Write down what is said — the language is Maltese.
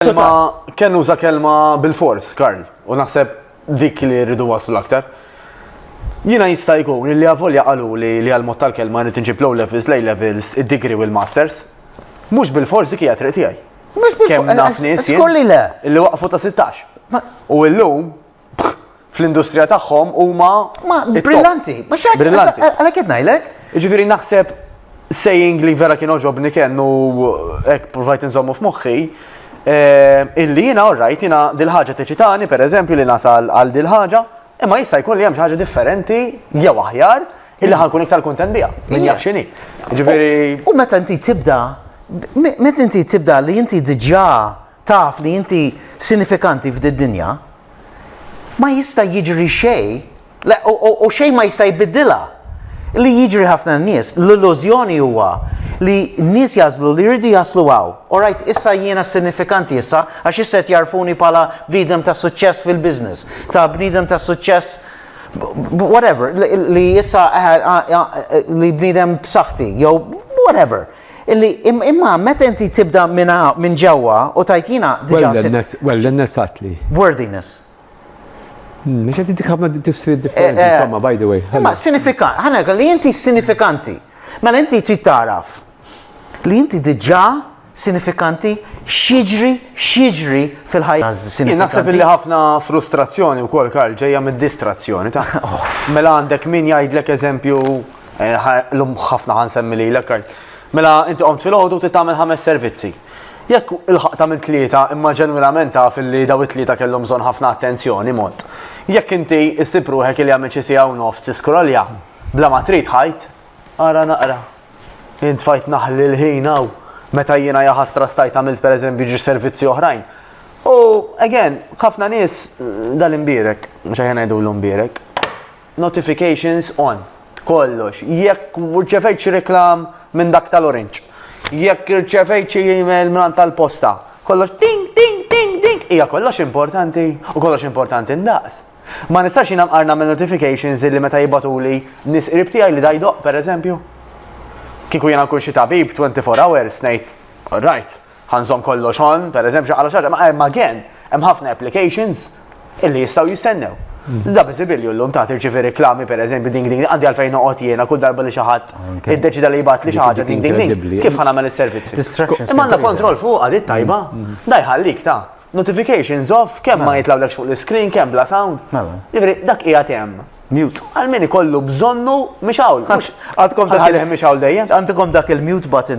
Kien uża kelma bil-fors, Karl, u naħseb dik li rridu waslu aktar. Jiena jista' jkun li għavolja qalu li għal-mod tal-kelma rrid inġib low levels, lay levels, id-degree u l-masters. Mhux bil-fors dik hija triq tiegħi. Kemm naf nies illi waqfu ta' 16. U llum fl-industrija tagħhom huma brillanti. Brillanti. Għalhekk qed ngħidlek. Jiġifieri naħseb saying li vera kien oġobni kien u hekk provajt inżommu f'moħħi. Illi jina orrajt jina dil-ħagġa teċitani, per eżempju li nasal għal dil-ħagġa, imma jista' jkun li hemm xi ħaġa differenti jew aħjar illi ħankun iktar kuntent biha. Min jaf x'inhi. Ġifieri. U meta inti tibda li inti diġà taf li inti sinifikanti f'did-dinja, ma jista' jiġri xejn, u xejn ma jista' jbiddilha. Li jiġri ħafna nies, l-illużjoni huwa li n-nies jasblu li jridu jaslu għaw. Alright, issa jiena sinifikanti issa, għax issa jarfuni pala bnidem ta' suċċess fil-business, ta' bnidem ta' suċċess, whatever, li issa li bnidem b'saħħti, jew whatever. Imma meta inti tibda minn ġewwa u tajtina diġà. Well-nessat li. Worthiness. Mux għed dik ħafna tifsir differenti, insomma, by the way. Ma sinifikanti, ħana li inti sinifikanti, ma inti trid taraf li inti diġà sinifikanti x'jiġri fil-ħajja. Jien naħseb illi ħafna frustrazzjoni wkoll Karl ġejja mid-distrazzjoni ta'. Mela għandek min jgħidlek eżempju l-lum ħafna ħansemmi lilek Karl. Mela inti qomt fil-ħodu tagħmel 5 servizzi. Jekk il-ħaq ta' minn 3 imma ġenwinament taf illi daw it-3 kellhom bżonn ħafna attenzjoni mod. Jekk inti issib ruħek li għamel xi siegħa u nofs tiskrolja bla ma trid ħajt, ara naqra. Int fajt naħli l-ħin hawn meta jiena jaħasra stajt għamilt pereżempju ġi servizzi oħrajn. U again, ħafna nies dal-imbierek, mhux ħajja ngħidu imbierek. Notifications on, kollox. Jekk rċevejt xi reklam minn dak tal-Orange. Jekk irċevejt xi email minn tal-posta, kollox ding ding ding ding, hija kollox importanti u kollox importanti ndaqs. Ma nistax jiena mqarna mill notifications illi meta jibatuli nies qrib tiegħi li dajdok pereżempju. Kieku jiena nkun xi tabib 24 hours ngħid, right, ħanżomm kollox on, pereżempju għal xi ħaġa, ma again, hemm ħafna applications illi jistgħu jistennew. Da biżibilju llum ta' tirċivi reklami pereżempju ding ding għandi għalfejn noqgħod jiena kull darba li xi ħadd iddeċida li jibgħat li xi ħaġa ding ding ding. Kif ħanagħmel is-servizzi? Imma għandna kontroll fuq għadit tajba. Da jħallik ta' notifications off kemm ma jitlawlekx fuq l-screen kemm bla sound. Jiġri dak qiegħed hemm. Mute. Għalmin ikollu bżonnu mhix hawn. Għadkom dak il-mute button.